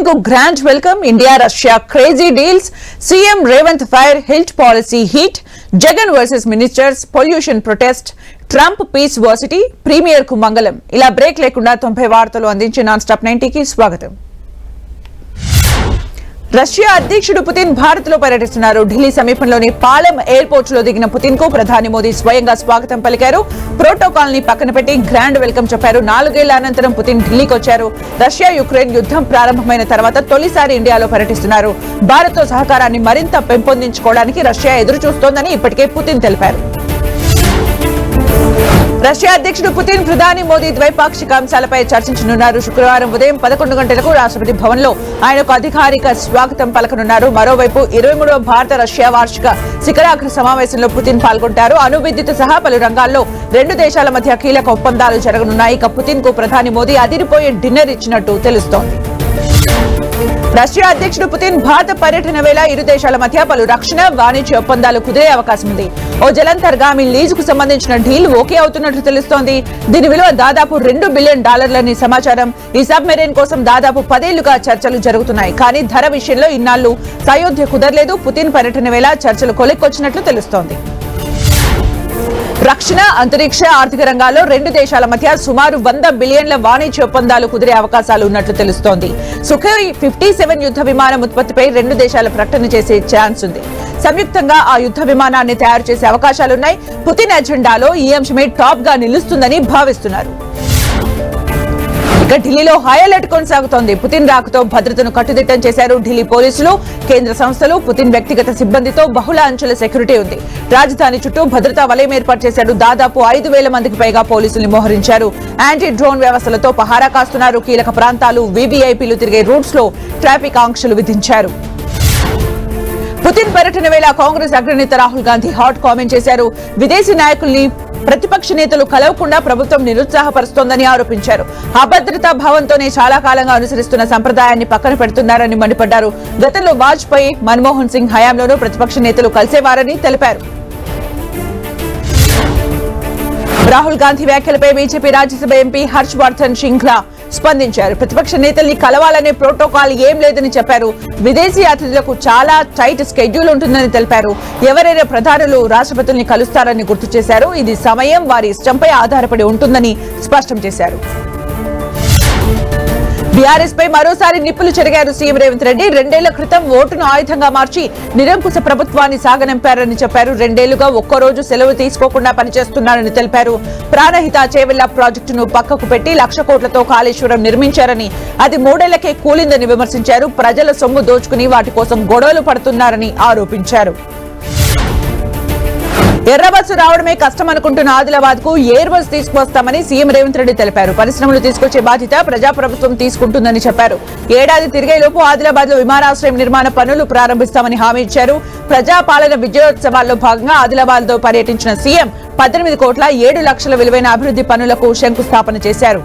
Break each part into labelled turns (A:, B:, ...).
A: కు grand welcome. India Russia crazy deals, CM Revanth fire, HILT policy heat, Jagan versus ministers, pollution protest, Trump peace varsity, premier కు మంగళం. ఇలా break లేకుండా 90 వార్తలు అందించి నాన్ స్టాప్ 90కి స్వాగతం. రష్యా అధ్యక్షుడు పుతిన్ భారత్ లో పర్యటిస్తున్నారు. ఢిల్లీ సమీపంలోని పాలెం ఎయిర్పోర్ట్ లో దిగిన పుతిన్ కు ప్రధాని మోదీ స్వయంగా స్వాగతం పలికారు. ప్రోటోకాల్ ని పక్కన పెట్టి గ్రాండ్ వెల్కమ్ చెప్పారు. 4 ఏళ్ల అనంతరం పుతిన్ ఢిల్లీకి వచ్చారు. రష్యా యుక్రెయిన్ యుద్ధం ప్రారంభమైన తర్వాత తొలిసారి ఇండియాలో పర్యటిస్తున్నారు. భారత్ తో సహకారాన్ని మరింత పెంపొందించుకోవడానికి రష్యా ఎదురు చూస్తోందని ఇప్పటికే పుతిన్ తెలిపారు. రష్యా అధ్యక్షుడు పుతిన్ ప్రధాని మోదీ ద్వైపాక్షిక అంశాలపై చర్చించనున్నారు. శుక్రవారం ఉదయం 11 గంటలకు రాష్ట్రపతి భవన్ లో ఆయనకు అధికారిక స్వాగతం పలకనున్నారు. మరోవైపు 23వ భారత రష్యా వార్షిక శిఖరాగ్ర సమావేశంలో పుతిన్ పాల్గొంటారు. అణు విద్యుత్ సహా పలు రంగాల్లో 2 దేశాల మధ్య కీలక ఒప్పందాలు జరగనున్నాయి. ఇక పుతిన్ కు ప్రధాని మోదీ అదిరిపోయే డిన్నర్ ఇచ్చినట్టు తెలుస్తోంది. రష్యా అధ్యక్షుడు పుతిన్ భారత పర్యటన వేళ ఇరు దేశాల మధ్య పలు రక్షణ, వాణిజ్య ఒప్పందాలు కుదిరే అవకాశం ఉంది. ఓ జలంతర్గామి లీజుకు సంబంధించిన డీల్ ఓకే అవుతున్నట్లు తెలుస్తోంది. దీని విలువ దాదాపు $2 బిలియన్ సమాచారం. ఈ సబ్ మెరైన్ కోసం దాదాపు 10 ఏళ్లుగా చర్చలు జరుగుతున్నాయి. కానీ ధర విషయంలో ఇన్నాళ్లు సయోధ్య కుదరలేదు. పుతిన్ పర్యటన వేళ చర్చలు కొలిక్కొచ్చినట్లు తెలుస్తోంది. రక్షణ, అంతరిక్ష, ఆర్థిక రంగాల్లో 2 దేశాల మధ్య సుమారు $100 బిలియన్ల వాణిజ్య ఒప్పందాలు కుదిరే అవకాశాలు ఉన్నట్లు తెలుస్తోంది. సుఖోయ్ 57 యుద్ధ విమానం ఉత్పత్తిపై 2 దేశాలు ప్రకటన చేసే ఛాన్స్ ఉంది. సంయుక్తంగా ఆ యుద్ధ విమానాన్ని తయారు చేసే అవకాశాలున్నాయి. పుతిన్ ఎజెండాలో ఈ అంశమే టాప్ గా నిలుస్తుందని భావిస్తున్నారు. ఇక ఢిల్లీలో హై అలర్ట్ కొనసాగుతోంది. పుతిన్ రాకతో భద్రతను కట్టుదిట్టం చేశారు ఢిల్లీ పోలీసులు, కేంద్ర సంస్థలు. పుతిన్ వ్యక్తిగత సిబ్బందితో బహుళ అంచెల సెక్యూరిటీ ఉంది. రాజధాని చుట్టూ భద్రతా వలయం ఏర్పాటు చేశారు. దాదాపు 5,000 మందికి పైగా పోలీసుల్ని మోహరించారు. యాంటీ డ్రోన్ వ్యవస్థలతో పహారా కాస్తున్నారు. కీలక ప్రాంతాలు, వీవీఐపీలు తిరిగే రూట్స్ లో ట్రాఫిక్ ఆంక్షలు విధించారు. పుతిన్ పర్యటన వేళ కాంగ్రెస్ అగ్రనేత రాహుల్ గాంధీ హాట్ కామెంట్ చేశారు. విదేశీ నాయకుల్ని ప్రతిపక్ష నేతలు కలవకుండా ప్రభుత్వం నిరుత్సాహపరుస్తోందని ఆరోపించారు. అభద్రతా భావంతోనే చాలా కాలంగా అనుసరిస్తున్న సంప్రదాయాన్ని పక్కన పెడుతున్నారని మండిపడ్డారు. గతంలో వాజ్పేయి, మన్మోహన్ సింగ్ హయాంలోనూ ప్రతిపక్ష నేతలు కలిసేవారని తెలిపారు. రాహుల్ గాంధీ వ్యాఖ్యలపై బీజేపీ రాజ్యసభ ఎంపీ హర్ష్ వర్ధన్ శ్రింగ్లా స్పందించారు. ప్రతిపక్ష నేతల్ని కలవాలనే ప్రోటోకాల్ ఏం లేదని చెప్పారు. విదేశీ అతిథులకు చాలా టైట్ స్కెడ్యూల్ ఉంటుందని తెలిపారు. ఎవరైనా ప్రధానులు రాష్ట్రపతుల్ని కలుస్తారని గుర్తు చేశారు. ఇది సమయం, వారి ఇష్టంపై ఆధారపడి ఉంటుందని స్పష్టం చేశారు. బీఆర్ఎస్ పై మరోసారి నిప్పులు చెరిగారు సీఎం రేవంత్ రెడ్డి. 2 ఏళ్ల క్రితం ఓటును ఆయుధంగా మార్చి నిరంకుశ ప్రభుత్వాన్ని సాగనంపారని చెప్పారు. 2 ఏళ్లుగా ఒక్కరోజు సెలవు తీసుకోకుండా పనిచేస్తున్నారని తెలిపారు. ప్రాణహిత చేవెళ్ల ప్రాజెక్టును పక్కకు పెట్టి 1,00,000 కోట్లతో కాళేశ్వరం నిర్మించారని, అది 3 ఏళ్లకే కూలిందని విమర్శించారు. ప్రజల సొమ్ము దోచుకుని వాటి కోసం గొడవలు పడుతున్నారని ఆరోపించారు. ఎర్రబస్సు రావడమే కష్టం అనుకుంటున్న ఆదిలాబాద్ కు ఎయిర్ బస్ తీసుకువస్తామని సీఎం రేవంత్ రెడ్డి తెలిపారు. పరిశ్రమలు తీసుకొచ్చే బాధ్యత ప్రజాప్రభుత్వం తీసుకుంటుందని చెప్పారు. ఏడాది తిరిగేలోపు ఆదిలాబాద్ లో విమానాశ్రయం నిర్మాణ పనులు ప్రారంభిస్తామని హామీ ఇచ్చారు. ప్రజాపాలన విజయోత్సవాల్లో భాగంగా ఆదిలాబాద్ లో పర్యటించిన సీఎం 18 కోట్ల 7 లక్షల విలువైన అభివృద్ధి పనులకు శంకుస్థాపన చేశారు.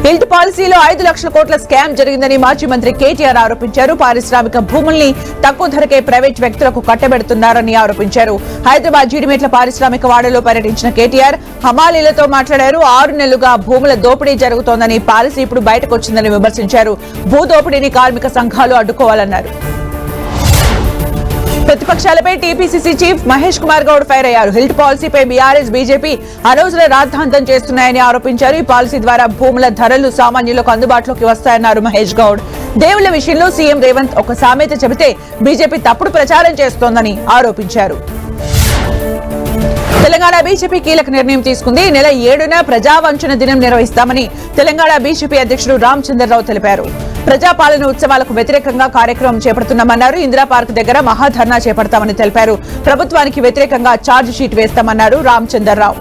A: హిల్ట్ పాలసీలో 5 లక్షల కోట్ల స్కామ్ జరిగిందని మాజీ మంత్రి కేటీఆర్ ఆరోపించారు. పారిశ్రామిక భూముల్ని తక్కువ ధరకే ప్రైవేట్ వ్యక్తులకు కట్టబెడుతున్నారని ఆరోపించారు. హైదరాబాద్ జీడిమెట్ల పారిశ్రామిక వాడలో పర్యటించిన కేటీఆర్ హమాలీలతో మాట్లాడారు. 6 నెలలుగా భూముల దోపిడీ జరుగుతోందని, పాలసీ ఇప్పుడు బయటకు వచ్చిందని విమర్శించారు. భూ దోపిడీని కార్మిక సంఘాలు అడ్డుకోవాలన్నారు. ప్రతిపక్షాలపై TPCC chief Mahesh Kumar Goud fire అయ్యారు. హిల్ట్ పాలసీపై బీఆర్ఎస్, బీజేపీ అనవసర రాద్ధాంతం చేస్తున్నాయని ఆరోపించారు. ఈ పాలసీ ద్వారా భూముల ధరలు సామాన్యులకు అందుబాటులోకి వస్తాయన్నారు మహేష్ గౌడ్. దేవుళ్ల విషయంలో సీఎం రేవంత్ ఒక సామెత చెబితే బీజేపీ తప్పుడు ప్రచారం చేస్తోందని ఆరోపించారు. తెలంగాణ బీజేపీ కీలక నిర్ణయం తీసుకుంది. ఈ నెల 7న ప్రజావంచన దినం నిర్వహిస్తామని తెలంగాణ బీజేపీ అధ్యక్షుడు రామచంద్రరావు తెలిపారు. ప్రజాపాలన ఉత్సవాలకు వ్యతిరేకంగా కార్యక్రమం చేపడుతున్నామన్నారు. ఇందిరా పార్క్ దగ్గర మహాధర్నా చేపడతామని తెలిపారు. ప్రభుత్వానికి వ్యతిరేకంగా ఛార్జ్ షీట్ వేస్తామన్నారు రామచంద్రరావు.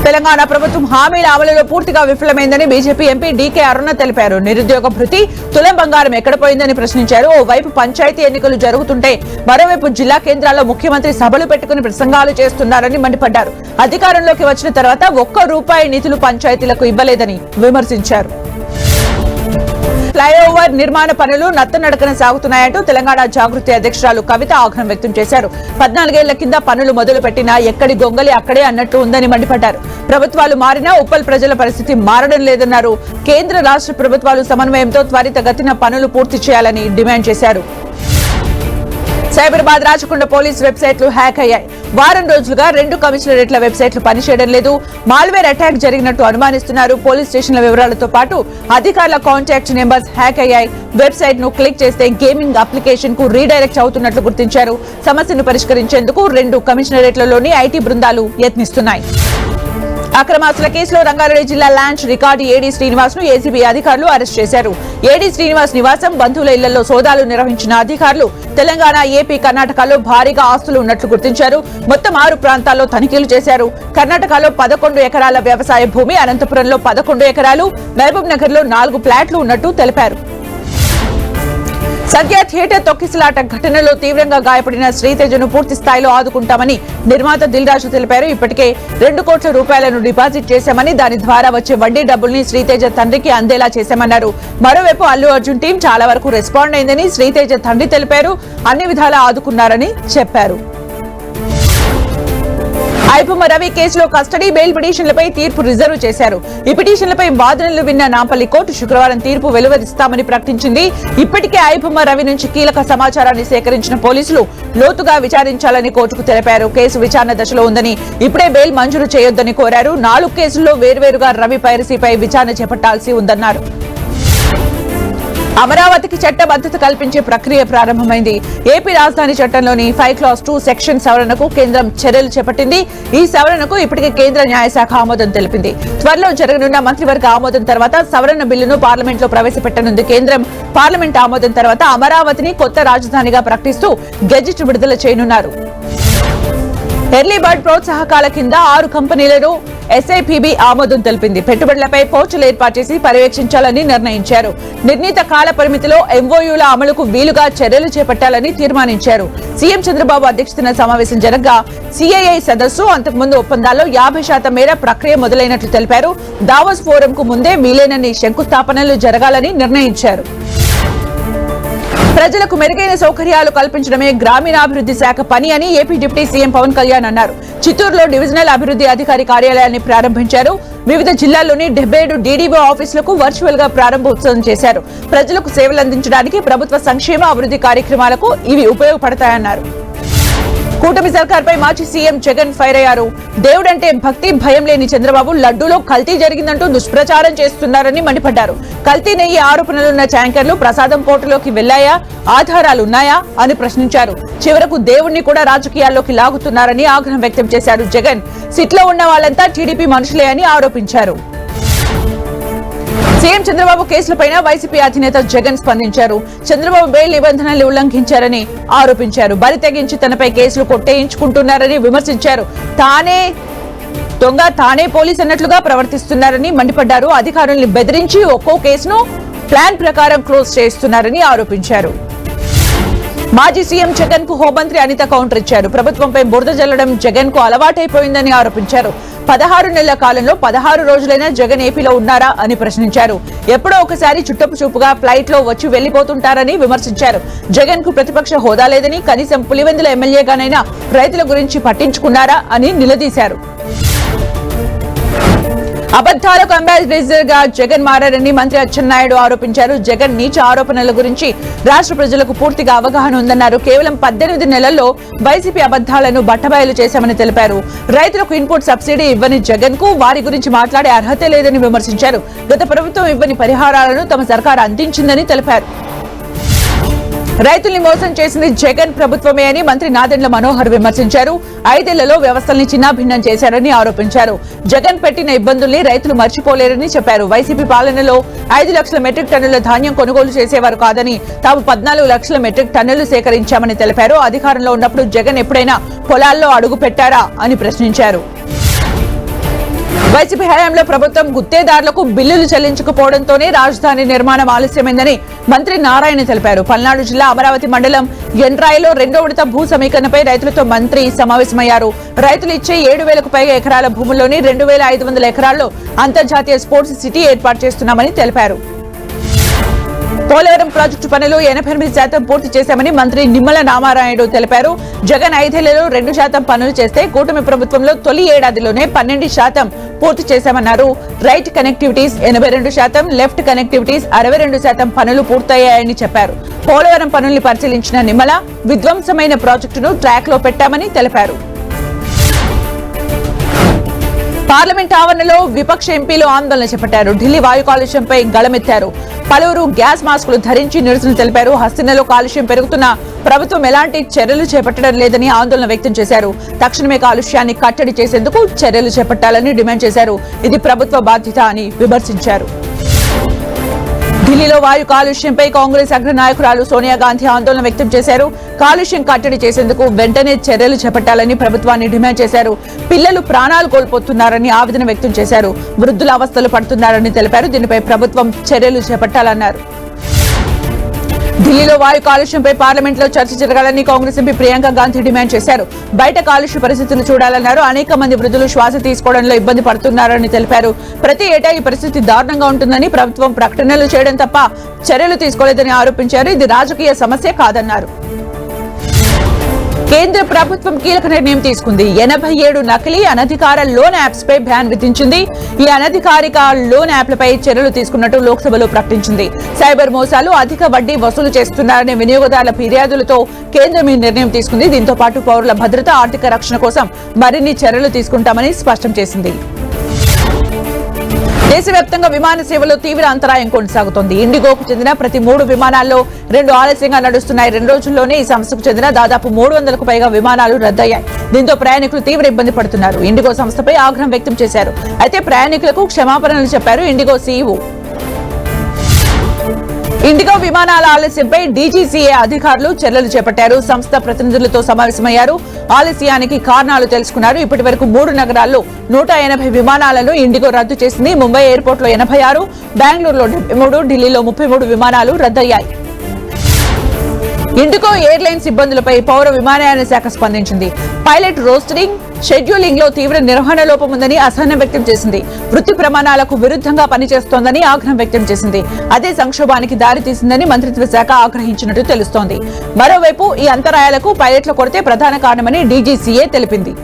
A: తెలంగాణ ప్రభుత్వం హామీల అమలులో పూర్తిగా విఫలమైందని బీజేపీ ఎంపీ డీకే అరుణ తెలిపారు. నిరుద్యోగ భృతి, తులం బంగారం ఎక్కడ పోయిందని ప్రశ్నించారు. ఓవైపు పంచాయతీ ఎన్నికలు జరుగుతుంటే మరోవైపు జిల్లా కేంద్రాల్లో ముఖ్యమంత్రి సభలు పెట్టుకుని ప్రసంగాలు చేస్తున్నారని మండిపడ్డారు. అధికారంలోకి వచ్చిన తర్వాత ₹1 నిధులు పంచాయతీలకు ఇవ్వలేదని విమర్శించారు. ఫ్లైఓవర్ నిర్మాణ పనులు నత్తనడకన సాగుతున్నాయంటూ తెలంగాణ జాగృతి అధ్యక్షురాలు కవిత ఆగ్రహం వ్యక్తం చేశారు. 14 ఏళ్ల కింద పనులు మొదలు పెట్టినా ఎక్కడి గొంగలి అక్కడే అన్నట్టు ఉందని మండిపడ్డారు. ప్రభుత్వాలు మారినా ఉప్పల్ ప్రజల పరిస్థితి మారడం లేదన్నారు. కేంద్ర రాష్ట్ర ప్రభుత్వాలు సమన్వయంతో త్వరితగతిన పనులు పూర్తి చేయాలని డిమాండ్ చేశారు. సైబరాబాద్ రాచకొండ పోలీస్ వెబ్సైట్లు హ్యాక్ అయ్యాయి. వారం రోజులుగా 2 కమిషనరేట్ల వెబ్సైట్లు పనిచేయడం లేదు. మాల్వేర్ అటాక్ జరిగినట్టు అనుమానిస్తున్నారు. పోలీస్ స్టేషన్ల వివరాలతో పాటు అధికారుల కాంటాక్ట్ నెంబర్స్ హ్యాక్ అయ్యాయి. వెబ్సైట్ ను క్లిక్ చేస్తే గేమింగ్ అప్లికేషన్ కు రీడైరెక్ట్ అవుతున్నట్లు గుర్తించారు. సమస్యను పరిష్కరించేందుకు 2 కమిషనరేట్లలోని ఐటీ బృందాలు యత్నిస్తున్నాయి. అక్రమాస్తుల కేసులో రంగారెడ్డి జిల్లా లాంచ్ రికార్డు ఏడీ శ్రీనివాస్ ను ఏసీబీ అధికారులు అరెస్ట్ చేశారు. ఏడీ శ్రీనివాస్ నివాసం, బంధువుల ఇళ్లలో సోదాలు నిర్వహించిన అధికారులు తెలంగాణ, ఏపీ, కర్ణాటకలో భారీగా ఆస్తులు ఉన్నట్లు గుర్తించారు. మొత్తం 6 ప్రాంతాల్లో తనిఖీలు చేశారు. కర్ణాటకలో 11 ఎకరాల వ్యవసాయ భూమి, అనంతపురంలో 11 ఎకరాలు, మహబూబ్ నగర్ లో 4 ఫ్లాట్లు ఉన్నట్టు తెలిపారు. సద్య థియేటర్ తొక్కిసలాట ఘటనలో తీవ్రంగా గాయపడిన శ్రీతేజను పూర్తి స్థాయిలో ఆదుకుంటామని నిర్మాత దిల్ రాజు తెలిపారు. ఇప్పటికే 2 కోట్ల రూపాయలను డిపాజిట్ చేశామని, దాని ద్వారా వచ్చే వడ్డీ డబ్బుల్ని శ్రీతేజ తండ్రికి అందేలా చేశామన్నారు. మరోవైపు అల్లు అర్జున్ టీం చాలా వరకు రెస్పాండ్ అయిందని శ్రీతేజ తండ్రి తెలిపారు. అన్ని విధాలా ఆదుకున్నారని చెప్పారు. ఐబొమ్మ రవి కేసులో కస్టడీ, బెయిల్ పిటిషన్లపై తీర్పు రిజర్వ్ చేశారు. ఈ పిటిషన్లపై వాదనలు విన్న నాంపల్లి కోర్టు శుక్రవారం తీర్పు వెలువరిస్తామని ప్రకటించింది. ఇప్పటికే ఐబొమ్మ రవి నుంచి కీలక సమాచారాన్ని సేకరించిన పోలీసులు లోతుగా విచారించాలని కోర్టుకు తెలిపారు. కేసు విచారణ దశలో ఉందని, ఇప్పుడే బెయిల్ మంజూరు చేయొద్దని కోరారు. 4 కేసుల్లో వేర్వేరుగా రవి పైరసీపై విచారణ చేపట్టాల్సి ఉందన్నారు. అమరావతికి చట్టబద్ధత కల్పించే ప్రక్రియ ప్రారంభమైంది. ఏపీ రాజధాని చట్టంలోని 5(2) సెక్షన్ సవరణకు కేంద్రం చర్యలు చేపట్టింది. ఈ సవరణకు ఇప్పటికే కేంద్ర న్యాయశాఖ ఆమోదం తెలిపింది. త్వరలో జరగనున్న మంత్రివర్గ ఆమోదం తర్వాత సవరణ బిల్లును పార్లమెంట్లో ప్రవేశపెట్టనుంది కేంద్రం. పార్లమెంట్ ఆమోదం తర్వాత అమరావతిని కొత్త రాజధానిగా ప్రకటిస్తూ గెజిట్ విడుదల చేయనున్నారు. ఎర్లీ బర్డ్ ప్రోత్సాహకాల కింద 6 కంపెనీలను ఎస్ఐపిబి ఆమోదం తెలిపింది. పెట్టుబడులపై పోర్టులు ఏర్పాటు చేసి పర్యవేక్షించాలని నిర్ణయించారు. నిర్ణీత కాల పరిమితిలో ఎంఓయూల అమలుకు వీలుగా చర్యలు చేపట్టాలని తీర్మానించారు. సీఎం చంద్రబాబు అధ్యక్షతన సమావేశం జరగగా సిఐఐ సదస్సు, అంతకుముందు ఒప్పందాల్లో 50% మేర ప్రక్రియ మొదలైనట్లు తెలిపారు. దావోస్ ఫోరం కు ముందే వీలైనన్ని శంకుస్థాపనలు జరగాలని నిర్ణయించారు. ప్రజలకు మెరుగైన సౌకర్యాలు కల్పించడమే గ్రామీణాభివృద్ధి శాఖ పని అని AP deputy CM Pawan Kalyan అన్నారు. చిత్తూరులో డివిజనల్ అభివృద్ధి అధికారి కార్యాలయాన్ని ప్రారంభించారు. వివిధ జిల్లాల్లోని 77 డీడీఓ ఆఫీసులకు వర్చువల్ గా ప్రారంభోత్సవం చేశారు. ప్రజలకు సేవలు అందించడానికి ప్రభుత్వ సంక్షేమ అభివృద్ధి కార్యక్రమాలకు ఇవి ఉపయోగపడతాయన్నారు. కూటమి సర్కార్పై మాజీ సీఎం జగన్ ఫైర్ అయ్యారు. దేవుడంటే భక్తి భయం లేని చంద్రబాబు లడ్డూలో కల్తీ జరిగిందంటూ దుష్ప్రచారం చేస్తున్నారని మండిపడ్డారు. కల్తీ నెయ్యి ఆరోపణలున్న ట్యాంకర్లు ప్రసాదం పోర్టులోకి వెళ్లాయా, ఆధారాలున్నాయా అని ప్రశ్నించారు. చివరకు దేవుణ్ణి కూడా రాజకీయాల్లోకి లాగుతున్నారని ఆగ్రహం వ్యక్తం చేశారు జగన్. సిట్లో ఉన్న వాళ్ళంతా టీడీపీ మనుషులే అని ఆరోపించారు. సీఎం చంద్రబాబు కేసులపైన వైసీపీ అధినేత జగన్ స్పందించారు. చంద్రబాబు బెయిల్ నిబంధనలు ఉల్లంఘించారని ఆరోపించారు. బరి తెగించి తనపై కేసులు కొట్టేయించుకుంటున్నారని విమర్శించారు. తానే దొంగ, తానే పోలీస్ అన్నట్లుగా ప్రవర్తిస్తున్నారని మండిపడ్డారు. అధికారుల్ని బెదిరించి ఒక్కో కేసును ప్లాన్ ప్రకారం క్లోజ్ చేస్తున్నారని ఆరోపించారు. మాజీ సీఎం జగన్ కు హోంమంత్రి అనిత కౌంటర్ ఇచ్చారు. ప్రభుత్వంపై బురద జల్లడం జగన్ కు అలవాటైపోయిందని ఆరోపించారు. 16 నెలల కాలంలో 16 రోజులైనా జగన్ ఏపీలో ఉన్నారా అని ప్రశ్నించారు. ఎప్పుడో ఒకసారి చుట్టపు చూపుగా ఫ్లైట్ లో వచ్చి వెళ్లిపోతుంటారని విమర్శించారు. జగన్ కు ప్రతిపక్ష హోదా లేదని, కనీసం పులివెందుల ఎమ్మెల్యేగానైనా రైతుల గురించి పట్టించుకున్నారా అని నిలదీశారు. అబద్దాలకు అంబాసిడర్ గా జగన్ మారారని మంత్రి అచ్చెన్నాయుడు ఆరోపించారు. జగన్ నీచ ఆరోపణల గురించి రాష్ట్ర ప్రజలకు పూర్తిగా అవగాహన ఉందన్నారు. కేవలం 18 నెలల్లో వైసీపీ అబద్దాలను బట్టబయలు చేశామని తెలిపారు. రైతులకు ఇన్పుట్ సబ్సిడీ ఇవ్వని జగన్ కు వారి గురించి మాట్లాడే అర్హత లేదని విమర్శించారు. గత ప్రభుత్వం ఇవ్వని పరిహారాలను తమ సర్కారు అందించిందని తెలిపారు. రైతుల్ని మోసం చేసింది జగన్ ప్రభుత్వమే అని మంత్రి నాదెండ్ల మనోహర్ విమర్శించారు. 5 ఏళ్లలో వ్యవస్థల్ని చిన్నాభిన్నం చేశారని ఆరోపించారు. జగన్ పెట్టిన ఇబ్బందుల్ని రైతులు మర్చిపోలేరని చెప్పారు. వైసీపీ పాలనలో 5 లక్షల మెట్రిక్ టన్నుల ధాన్యం కొనుగోలు చేసేవారు కాదని, తాము 14 లక్షల మెట్రిక్ టన్నులు సేకరించామని తెలిపారు. అధికారంలో ఉన్నప్పుడు జగన్ ఎప్పుడైనా పొలాల్లో అడుగు పెట్టారా అని ప్రశ్నించారు. వైసీపీ హయాంలో ప్రభుత్వం గుత్తేదారులకు బిల్లులు చెల్లించకపోవడంతోనే రాజధాని నిర్మాణం ఆలస్యమైందని మంత్రి నారాయణ తెలిపారు. పల్నాడు జిల్లా అమరావతి మండలం ఎండ్రాయిలో 2వ విడత భూ సమీకరణపై రైతులతో మంత్రి సమావేశమయ్యారు. రైతులు ఇచ్చే 7,000కు పైగా ఎకరాల భూముల్లోని 2,500 ఎకరాల్లో అంతర్జాతీయ స్పోర్ట్స్ సిటీ ఏర్పాటు చేస్తున్నామని తెలిపారు. పోలవరం ప్రాజెక్టు పనులు 88% పూర్తి చేశామని మంత్రి నిమ్మల రామానాయుడు తెలిపారు. జగన్ 5ఏళ్లలో 2% పనులు చేస్తే కూటమి ప్రభుత్వంలో తొలి ఏడాదిలోనే 12% పూర్తి చేశామన్నారు. రైట్ కనెక్టివిటీస్ 82%, లెఫ్ట్ కనెక్టివిటీస్ 62% పనులు పూర్తయ్యాయని చెప్పారు. పోలవరం పనుల్ని పరిశీలించిన నిమ్మల విధ్వంసమైన ప్రాజెక్టును ట్రాక్ లో పెట్టామని తెలిపారు. పార్లమెంట్ ఆవరణలో విపక్ష ఎంపీలు ఆందోళన చేపట్టారు. ఢిల్లీ వాయు కాలుష్యంపై గళమెత్తారు. పలువురు గ్యాస్ మాస్కులు ధరించి నిరసన తెలిపారు. హస్తినలో కాలుష్యం పెరుగుతున్న ప్రభుత్వం ఎలాంటి చర్యలు చేపట్టడం లేదని ఆందోళన వ్యక్తం చేశారు. తక్షణమే కాలుష్యాన్ని కట్టడి చేసేందుకు చర్యలు చేపట్టాలని డిమాండ్ చేశారు. ఇది ప్రభుత్వ బాధ్యత అని విమర్శించారు. ఢిల్లీలో వాయు కాలుష్యంపై కాంగ్రెస్ అగ్ర నాయకురాలు సోనియా గాంధీ ఆందోళన వ్యక్తం చేశారు. కాలుష్యం కట్టడి చేసేందుకు వెంటనే చర్యలు చేపట్టాలని ప్రభుత్వాన్ని డిమాండ్ చేశారు. పిల్లలు ప్రాణాలు కోల్పోతున్నారని ఆవేదన వ్యక్తం చేశారు. వృద్ధుల అవస్థలు పడుతున్నారని తెలిపారు. దీనిపై ప్రభుత్వం చర్యలు చేపట్టాలన్నారు. ఢిల్లీలో వాయు కాలుష్యంపై పార్లమెంట్ లో చర్చ జరగాలని కాంగ్రెస్ ఎంపీ ప్రియాంక గాంధీ డిమాండ్ చేశారు. బయట కాలుష్య పరిస్థితులు చూడాలన్నారు. అనేక మంది వృద్ధులు శ్వాస తీసుకోవడంలో ఇబ్బంది పడుతున్నారని తెలిపారు. ప్రతి ఏటా ఈ పరిస్థితి దారుణంగా ఉంటుందని ప్రభుత్వం ప్రకటనలు చేయడం తప్ప చర్యలు తీసుకోలేదని ఆరోపించారు. ఇది రాజకీయ సమస్య కాదన్నారు. కేంద్ర ప్రభుత్వం కీలక నిర్ణయం తీసుకుంది. 87 నకిలీ అనధికార లోన్ యాప్స్ పై బ్యాన్ విధించింది. ఈ అనధికారిక లోన్ యాప్లపై చర్యలు తీసుకున్నట్టు లోక్సభలో ప్రకటించింది. సైబర్ మోసాలు, అధిక వడ్డీ వసూలు చేస్తున్నారనే వినియోగదారుల ఫిర్యాదులతో కేంద్రం ఈ నిర్ణయం తీసుకుంది. దీంతో పాటు పౌరుల భద్రత, ఆర్థిక రక్షణ కోసం మరిన్ని చర్యలు తీసుకుంటామని స్పష్టం చేసింది. దేశవ్యాప్తంగా విమాన సేవలో తీవ్ర అంతరాయం కొనసాగుతోంది. ఇండిగోకు చెందిన ప్రతి 3 విమానాల్లో 2 ఆలస్యంగా నడుస్తున్నాయి. 2 రోజుల్లోనే ఈ సంస్థకు చెందిన దాదాపు 300కు పైగా విమానాలు రద్దయ్యాయి. దీంతో ప్రయాణికులు తీవ్ర ఇబ్బంది పడుతున్నారు. ఇండిగో సంస్థపై ఆగ్రహం వ్యక్తం చేశారు. అయితే ప్రయాణికులకు క్షమాపణలు చెప్పారు ఇండిగో సీఈఓ. ఇండిగో విమానాల ఆలస్యంపై డీజీసీఏ అధికారులు చర్యలు చేపట్టారు. సంస్థ ప్రతినిధులతో సమావేశమయ్యారు. ఆలస్యానికి కారణాలు తెలుసుకున్నారు. ఇప్పటి వరకు 3 నగరాల్లో 180 విమానాలను ఇండిగో రద్దు చేసింది. ముంబై ఎయిర్పోర్ట్ లో 86, బెంగళూరులో 73, ఢిల్లీలో 33 విమానాలు రద్దయ్యాయి. ఇండిగో ఎయిర్లైన్స్ ఇబ్బందులపై పౌర విమానయాన శాఖ స్పందించింది. పైలట్ రోస్టరింగ్, షెడ్యూలింగ్ లో తీవ్ర నిర్వహణ లోపం ఉందని అసహనం వ్యక్తం చేసింది. వృత్తి ప్రమాణాలకు విరుద్ధంగా పనిచేస్తోందని ఆగ్రహం వ్యక్తం చేసింది. అదే సంక్షోభానికి దారితీసిందని మంత్రిత్వ శాఖ ఆగ్రహించినట్టు తెలుస్తోంది. మరోవైపు ఈ అంతరాయాలకు పైలట్ల కొరతే ప్రధాన కారణమని డీజీసీఏ తెలిపింది.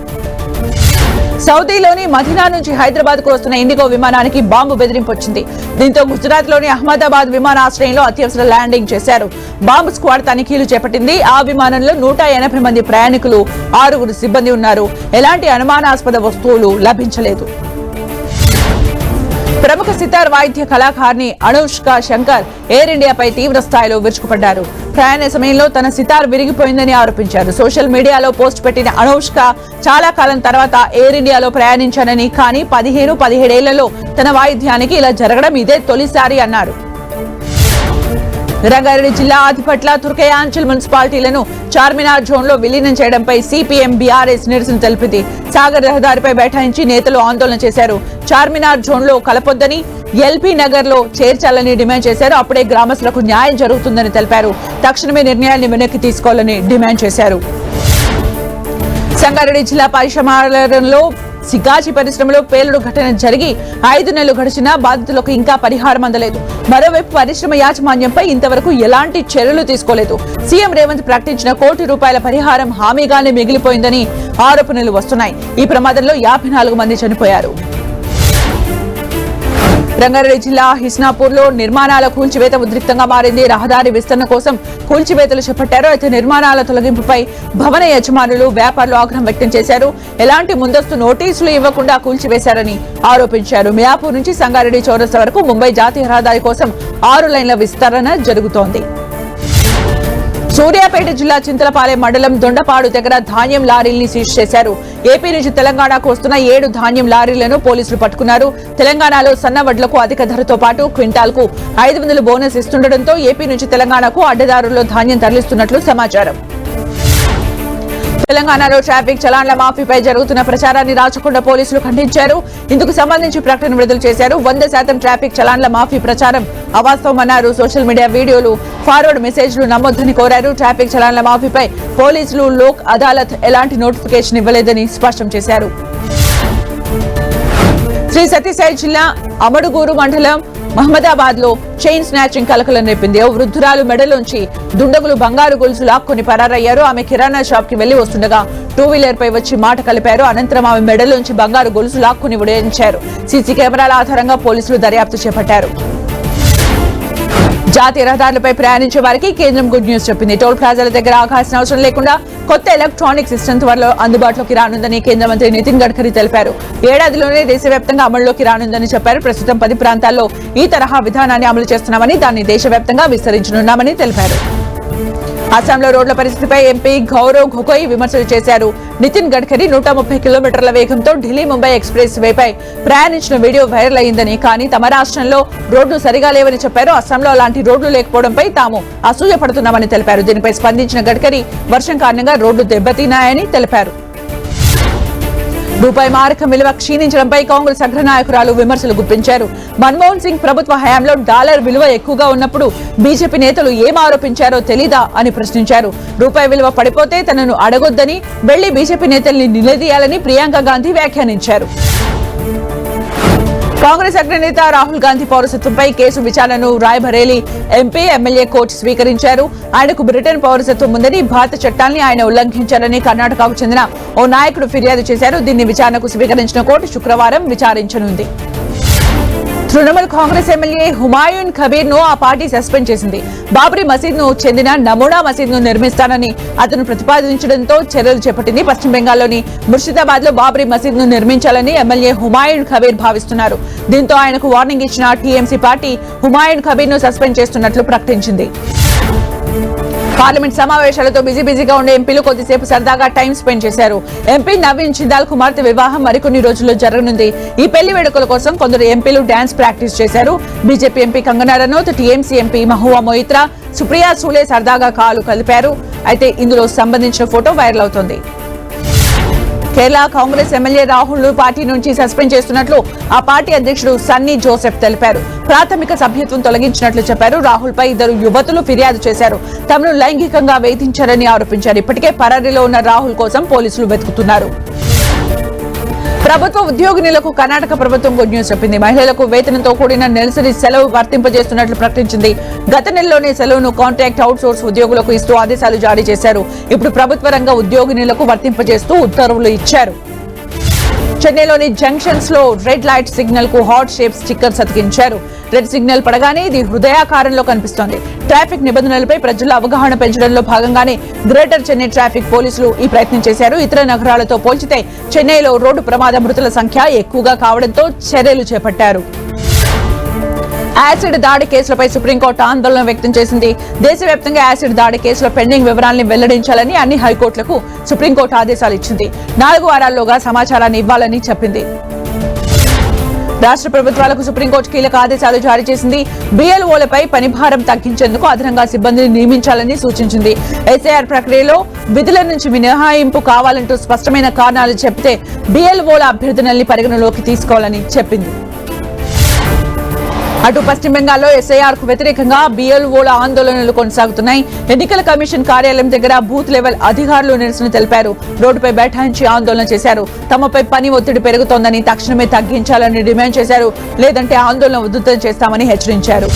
A: సౌదీలోని మదీనా నుంచి హైదరాబాద్ కు వస్తున్న ఇండిగో విమానానికి బాంబు బెదిరింపు వచ్చింది. దీంతో గుజరాత్ లోని అహ్మదాబాద్ విమానాశ్రయంలో అత్యవసర ల్యాండింగ్ చేశారు. బాంబు స్క్వాడ్ తనిఖీలు చేపట్టింది. ఆ విమానంలో 180 మంది ప్రయాణికులు, 6 సిబ్బంది ఉన్నారు. ఎలాంటి అనుమానాస్పద వస్తువులు లభించలేదు. ప్రముఖ సితార్ వాయిద్య కళాకారిణి అనుష్క శంకర్ ఎయిర్ ఇండియాపై తీవ్ర స్థాయిలో విరుచుకుపడ్డారు. ప్రయాణ సమయంలో తన సితార్ విరిగిపోయిందని ఆరోపించారు. సోషల్ మీడియాలో పోస్ట్ పెట్టిన అనుష్క చాలా కాలం తర్వాత ఎయిర్ ఇండియాలో ప్రయాణించానని, కానీ 15-17 ఏళ్లలో తన వాయిద్యానికి ఇలా జరగడం ఇదే తొలిసారి అన్నారు. రంగారెడ్డి జిల్లా ఆదిపట్ల, తుర్కయాంచల్ మున్సిపాలిటీలను చార్మినార్ జోన్ లో విలీనం చేయడంపై సిపిఎం, బీఆర్ఎస్ నిరసన తెలిపింది. సాగర్ రహదారిపై బైఠాయించి నేతలు ఆందోళన చేశారు. చార్మినార్ జోన్ లో కలపొద్దని, ఎల్బీ నగర్ లో చేర్చాలని డిమాండ్ చేశారు. అప్పుడే గ్రామస్తులకు న్యాయం జరుగుతుందని తెలిపారు. తక్షణమే నిర్ణయాన్ని వెనక్కి తీసుకోవాలని డిమాండ్ చేశారు. సంగారెడ్డి జిల్లా పరిశ్రమలో సిగాచి పరిశ్రమలో పేలుడు ఘటన జరిగి 5 నెలలు గడిచినా బాధితులకు ఇంకా పరిహారం అందలేదు. మరోవైపు పరిశ్రమ యాజమాన్యంపై ఇంతవరకు ఎలాంటి చర్యలు తీసుకోలేదు. సీఎం రేవంత్ ప్రకటించిన ₹1 పరిహారం హామీగానే మిగిలిపోయిందని ఆరోపణలు వస్తున్నాయి. ఈ ప్రమాదంలో 54 మంది చనిపోయారు. రంగారెడ్డి జిల్లా హిస్నాపూర్ లో నిర్మాణాల కూల్చివేత ఉద్రిక్తంగా మారింది. రహదారి విస్తరణ కోసం కూల్చివేతలు చేపట్టారు. అయితే నిర్మాణాల తొలగింపుపై భవన యజమానులు, వ్యాపారులు ఆగ్రహం వ్యక్తం చేశారు. ఎలాంటి ముందస్తు నోటీసులు ఇవ్వకుండా కూల్చివేశారని ఆరోపించారు. మియాపూర్ నుంచి సంగారెడ్డి చౌరస్తా వరకు ముంబై జాతీయ రహదారి కోసం 6 లైన్ల విస్తరణ జరుగుతోంది. సూర్యాపేట జిల్లా చింతలపాలెం మండలం దొండపాడు దగ్గర ధాన్యం లారీల్ని సీజ్ చేశారు. ఏపీ నుంచి తెలంగాణకు వస్తున్న 7 ధాన్యం లారీలను పోలీసులు పట్టుకున్నారు. తెలంగాణలో సన్న వడ్లకు అధిక ధరతో పాటు క్వింటాల్కు 500 బోనస్ ఇస్తుండటంతో ఏపీ నుంచి తెలంగాణకు అడ్డదారుల్లో ధాన్యం తరలిస్తున్నట్లు సమాచారం. తెలంగాణలో ట్రాఫిక్ చలాన్ల మాఫీపై జరుగుతున్న ప్రచారాన్ని రాచకొండ పోలీసులు ఖండించారు. ఇందుకు సంబంధించి ప్రకటన విడుదల చేశారు. 100% ట్రాఫిక్ చలాన్ల మాఫీ ప్రచారం అవాస్తవమన్నారు. సోషల్ మీడియా వీడియోలు, ఫార్వర్డ్ మెసేజ్లు నమ్మొద్దని కోరారు. ట్రాఫిక్ చలాన్ల మాఫీపై పోలీసులు, లోక్ అదాలత్ ఎలాంటి నోటిఫికేషన్ ఇవ్వలేదని స్పష్టం చేశారు. శ్రీ సత్యసాయి జిల్లా అమడుగూరు మండలం మహమ్మదాబాద్ లో చైన్ స్నాచింగ్ కలకలం రేపింది. ఓ వృద్ధురాలు మెడలోంచి దుండగులు బంగారు గొలుసు లాక్కొని పరారయ్యారు. ఆమె కిరాణా షాప్ కి వెళ్లి వస్తుండగా టూ వీలర్ పై వచ్చి మాట కలిపారు. అనంతరం ఆమె మెడలోంచి బంగారు గొలుసు లాక్కొని ఉడయించారు. సీసీ కెమెరాల ఆధారంగా పోలీసులు దర్యాప్తు చేపట్టారు. జాతీయ రహదారులపై ప్రయాణించే వారికి కేంద్రం గుడ్ న్యూస్ చెప్పింది. టోల్ ప్లాజాల దగ్గర ఆగాల్సిన అవసరం లేకుండా కొత్త ఎలక్ట్రానిక్ సిస్టమ్ త్వరలో అందుబాటులోకి రానుందని కేంద్ర మంత్రి నితిన్ గడ్కరీ తెలిపారు. ఏడాదిలోనే దేశవ్యాప్తంగా అమల్లోకి రానుందని చెప్పారు. ప్రస్తుతం 10 ప్రాంతాల్లో ఈ తరహా విధానాన్ని అమలు చేస్తున్నామని, దాన్ని దేశవ్యాప్తంగా విస్తరించనున్నామని తెలిపారు. అస్సాంలో రోడ్ల పరిస్థితిపై ఎంపీ గౌరవ్ గొగోయ్ విమర్శలు చేశారు. నితిన్ గడ్కరీ 130 కిలోమీటర్ల వేగంతో ఢిల్లీ ముంబై ఎక్స్ప్రెస్ వేపై ప్రయాణించిన వీడియో వైరల్ అయిందని, కానీ తమ రాష్ట్రంలో రోడ్లు సరిగా లేవని చెప్పారు. అస్సాంలో అలాంటి రోడ్లు లేకపోవడంపై తాము అసూయపడుతున్నామని తెలిపారు. దీనిపై స్పందించిన గడ్కరీ వర్షం కారణంగా రోడ్లు దెబ్బతిన్నాయని తెలిపారు. రూపాయి మారకం విలువ క్షీణించడంపై కాంగ్రెస్ అగ్రనాయకురాలు విమర్శలు గుప్పించారు. మన్మోహన్ సింగ్ ప్రభుత్వ హయాంలో డాలర్ విలువ ఎక్కువగా ఉన్నప్పుడు బీజేపీ నేతలు ఏం ఆరోపించారో తెలీదా అని ప్రశ్నించారు. రూపాయి విలువ పడిపోతే తనను అడగొద్దని, వెళ్లి బీజేపీ నేతల్ని నిలదీయాలని ప్రియాంక గాంధీ వ్యాఖ్యానించారు. కాంగ్రెస్ అగ్రనేత రాహుల్ గాంధీ పౌరసత్వంపై కేసు విచారణను రాయ్బరేలీ ఎంపీ ఎమ్మెల్యే కోర్టు స్వీకరించారు. ఆయనకు బ్రిటన్ పౌరసత్వం ఉందని, భారత చట్టాల్ని ఆయన ఉల్లంఘించారని కర్ణాటకకు చెందిన ఓ నాయకుడు ఫిర్యాదు చేశారు. దీన్ని విచారణకు స్వీకరించిన కోర్టు శుక్రవారం విచారించనుంది. తృణమూల్ కాంగ్రెస్ ఎమ్మెల్యే హుమాయూన్ కబీర్ ను ఆ పార్టీ సస్పెండ్ చేసింది. బాబ్రీ మసీద్ ను చెందిన నమూనా మసీద్ ను నిర్మిస్తానని అతను ప్రతిపాదించడంతో చర్యలు చేపట్టింది. పశ్చిమ బెంగాల్లోని ముర్షిదాబాద్ లో బాబ్రీ మసీద్ ను నిర్మించాలని ఎమ్మెల్యే హుమాయూన్ కబీర్ భావిస్తున్నారు. దీంతో ఆయనకు వార్నింగ్ ఇచ్చిన టీఎంసీ పార్టీ హుమాయూన్ కబీర్ ను సస్పెండ్ చేస్తున్నట్లు ప్రకటించింది. పార్లమెంట్ సమావేశాలతో బిజీగా ఉండే ఎంపీలు కొద్దిసేపు సరదాగా టైం స్పెండ్ చేశారు. ఎంపీ నవీన్ జిందాల్ కుమార్తె వివాహం మరికొన్ని రోజుల్లో జరగనుంది. ఈ పెళ్లి వేడుకల కోసం కొందరు ఎంపీలు డాన్స్ ప్రాక్టీస్ చేశారు. BJP MP Kangana Ranaut, TMC MP Mahua Moitra, Supriya Sule సరదాగా కాలు కలిపారు. అయితే ఇందులో సంబంధించిన ఫోటో వైరల్ అవుతోంది. కేరళ కాంగ్రెస్ ఎమ్మెల్యే రాహుల్ ను పార్టీ నుంచి సస్పెండ్ చేస్తున్నట్లు ఆ పార్టీ అధ్యక్షుడు సన్నీ జోసెఫ్ తెలిపారు. ప్రాథమిక సభ్యత్వం తొలగించినట్లు చెప్పారు. రాహుల్ పై 2 యువతులు ఫిర్యాదు చేశారు. తమను లైంగికంగా వేధించారని ఆరోపించారు. ఇప్పటికే పరారీలో ఉన్న రాహుల్ కోసం పోలీసులు వెతుకుతున్నారు. ప్రభుత్వ ఉద్యోగినులకు కర్ణాటక ప్రభుత్వం గుడ్ న్యూస్ చెప్పింది. మహిళలకు వేతనంతో కూడిన నెలసరి సెలవు వర్తింపజేస్తున్నట్లు ప్రకటించింది. గత నెలలోనే సెలవును కాంట్రాక్ట్ అవుట్ సోర్స్ ఉద్యోగులకు ఇస్తూ ఆదేశాలు జారీ చేశారు. ఇప్పుడు ప్రభుత్వ రంగ ఉద్యోగినులకు వర్తింపజేస్తూ ఉత్తర్వులు ఇచ్చారు. చెన్నైలోని జంక్షన్స్ లో రెడ్ లైట్ సిగ్నల్ కు హార్ట్ షేప్ స్టిక్కర్స్ అతికించారు. రెడ్ సిగ్నల్ పడగానే ఇది హృదయాకారంలో కనిపిస్తోంది. ట్రాఫిక్ నిబంధనలపై ప్రజల అవగాహన పెంచడంలో భాగంగానే గ్రేటర్ చెన్నై ట్రాఫిక్ పోలీసులు ఈ ప్రయత్నం చేశారు. ఇతర నగరాలతో పోల్చితే చెన్నైలో రోడ్డు ప్రమాద మృతుల సంఖ్య ఎక్కువగా కావడంతో చర్యలు చేపట్టారు. యాసిడ్ దాడి కేసులపై సుప్రీంకోర్టు ఆందోళన వ్యక్తం చేసింది. దేశవ్యాప్తంగా యాసిడ్ దాడి కేసుల పెండింగ్ వివరాలను వెల్లడించాలని అన్ని హైకోర్టులకు సుప్రీంకోర్టు ఆదేశాలు ఇచ్చింది. 4 వారాల్లోగా సమాచారాన్ని ఇవ్వాలని చెప్పింది. రాష్ట్ర ప్రభుత్వాలకు సుప్రీంకోర్టు కీలక ఆదేశాలు జారీ చేసింది. బిఎల్ఓలపై పనిభారం తగ్గించేందుకు అదనంగా సిబ్బందిని నియమించాలని సూచించింది. ఎస్ఐఆర్ ప్రక్రియలో విధుల నుంచి మినహాయింపు కావాలంటూ స్పష్టమైన కారణాలు చెబితే బిఎల్ఓల అభ్యర్థనల్ని పరిగణలోకి తీసుకోవాలని చెప్పింది. అటు పశ్చిమ బెంగాల్లో ఎస్ఐఆర్ కు వ్యతిరేకంగా బిఎల్ఓల ఆందోళనలు కొనసాగుతున్నాయి. ఎన్నికల కమిషన్ కార్యాలయం దగ్గర బూత్ లెవెల్ అధికారులు నిరసన తెలిపారు. రోడ్డుపై బైఠాయించి ఆందోళన చేశారు. తమపై పని ఒత్తిడి పెరుగుతోందని, తక్షణమే తగ్గించాలని డిమాండ్ చేశారు. లేదంటే ఆందోళన ఉధృతం చేస్తామని హెచ్చరించారు.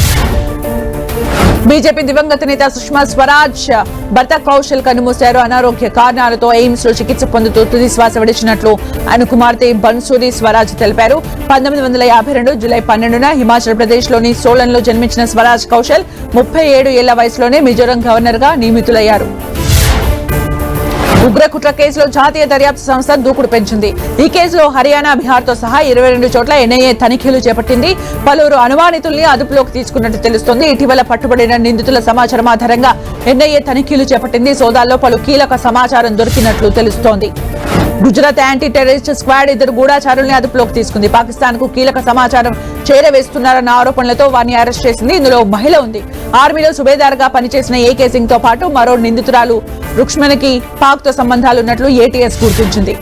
A: బీజేపీ దివంగత నేత సుష్మా స్వరాజ్ భర్త కౌశల్ కన్నుమూశారు. అనారోగ్య కారణాలతో ఎయిమ్స్ లో చికిత్స పొందుతూ తుది శ్వాస విడిచినట్లు ఆయన కుమార్తె బన్సూరి స్వరాజ్ తెలిపారు. 1952 జూలై 12న హిమాచల్ ప్రదేశ్ లోని సోలన్ లో జన్మించిన స్వరాజ్ కౌశల్ 37 ఏళ్ల వయసులోనే మిజోరం గవర్నర్ గా నియమితులయ్యారు. ఉగ్రకుట్ర కేసులో జాతీయ దర్యాప్తు సంస్థ దూకుడు పెంచింది. ఈ కేసులో హర్యానా, బిహార్తో సహా 22 చోట్ల ఎన్ఐఏ తనిఖీలు చేపట్టింది. పలువురు అనుమానితుల్ని అదుపులోకి తీసుకున్నట్టు తెలుస్తోంది. ఇటీవల పట్టుబడిన నిందితుల సమాచారం ఆధారంగా ఎన్ఐఏ తనిఖీలు చేపట్టింది. సోదాల్లో పలు కీలక సమాచారం దొరికినట్లు తెలుస్తోంది. గుజరాత్ యాంటీ టెర్రరిస్ట్ స్క్వాడ్ 2 గూఢచారుల్ని అదుపులోకి తీసుకుంది. పాకిస్తాన్ కు కీలక సమాచారం చేరవేస్తున్నారన్న ఆరోపణలతో వారిని అరెస్ట్ చేసింది. ఇందులో మహిళ ఉంది. ఆర్మీలో సుబేదార్ గా పనిచేసిన ఏకే సింగ్ తో పాటు మరో నిందితురాలు రుక్ష్మణికి పాక్ తో సంబంధాలున్నట్లు ఏటీఎస్ గుర్తించింది.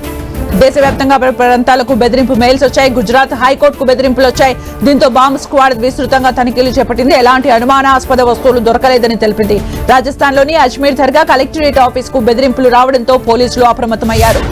A: దేశవ్యాప్తంగా ప్రాంతాలకు బెదిరింపు మెయిల్స్ వచ్చాయి. గుజరాత్ హైకోర్టుకు బెదిరింపులు వచ్చాయి. దీంతో బాంబ్ స్క్వాడ్ విస్తృతంగా తనిఖీలు చేపట్టింది. ఎలాంటి అనుమానాస్పద వస్తువులు దొరకలేదని తెలిపింది. రాజస్థాన్ లోని అజ్మీర్ దర్గా కలెక్టరేట్ ఆఫీస్ కు బెదిరింపులు రావడంతో పోలీసులు అప్రమత్తమయ్యారు.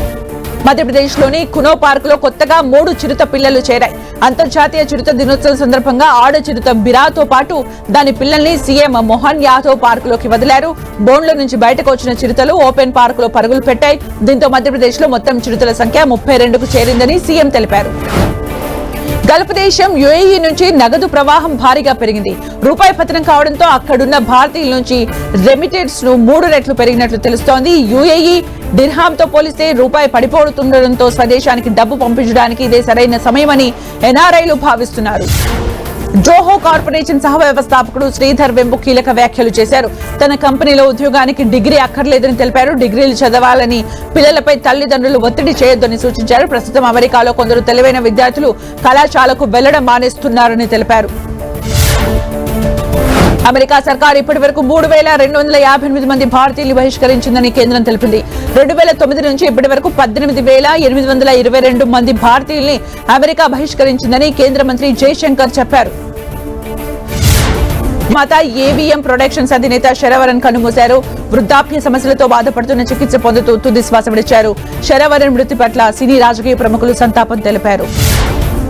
A: మధ్యప్రదేశ్లోని కునో పార్క్ లో కొత్తగా 3 చిరుత పిల్లలు చేరాయి. అంతర్జాతీయ చిరుత దినోత్సవం సందర్భంగా ఆడ చిరుత బిరాతో పాటు దాని పిల్లల్ని సీఎం మోహన్ యాదవ్ పార్క్ లోకి వదిలారు. బోన్ల నుంచి బయటకు వచ్చిన చిరుతలు ఓపెన్ పార్క్ లో పరుగులు పెట్టాయి. దీంతో మధ్యప్రదేశ్ లో మొత్తం చిరుతల సంఖ్య 32కు చేరిందని సీఎం తెలిపారు. గల్ఫ్ దేశం యుఏఈ నుంచి నగదు ప్రవాహం భారీగా పెరిగింది. రూపాయి పతనం కావడంతో అక్కడున్న భారతీయుల నుంచి రెమిటెన్స్ ను 3 రెట్లు పెరిగినట్లు తెలుస్తోంది. యుఏఈ డిర్హామ్ తో పోలిస్తే రూపాయి పడిపోతుండటంతో స్వదేశానికి డబ్బు పంపించడానికి ఇదే సరైన సమయమని ఎన్ఆర్ఐలు భావిస్తున్నారు. జోహో కార్పొరేషన్ సహ వ్యవస్థాపకుడు శ్రీధర్ వెంబు కీలక వ్యాఖ్యలు చేశారు. తన కంపెనీలో ఉద్యోగానికి డిగ్రీ అక్కర్లేదని తెలిపారు. డిగ్రీలు చదవాలని పిల్లలపై తల్లిదండ్రులు ఒత్తిడి చేయొద్దని సూచించారు. ప్రస్తుతం అమెరికాలో కొందరు తెలివైన విద్యార్థులు కళాశాలకు వెళ్లడం మానేస్తున్నారని తెలిపారు. అమెరికా సర్కార్ ఇప్పటి వరకు 3,258 మంది భారతీయులు బహిష్కరించిందని కేంద్రం తెలిపింది. 2009 నుంచి ఇప్పటి వరకు 18,822 మంది భారతీయుల్ని అమెరికా బహిష్కరించిందని కేంద్ర మంత్రి జయశంకర్ చెప్పారు. మాతా ఏవిఎం ప్రొడక్షన్స్ అధినేత శరవరన్ కన్నుమూశారు. వృద్ధాప్య సమస్యలతో బాధపడుతున్న చికిత్స పొందుతూ తుది శ్వాస విడిచారు. శరవరన్ మృతి పట్ల సినీ రాజకీయ ప్రముఖులు సంతాపం తెలిపారు.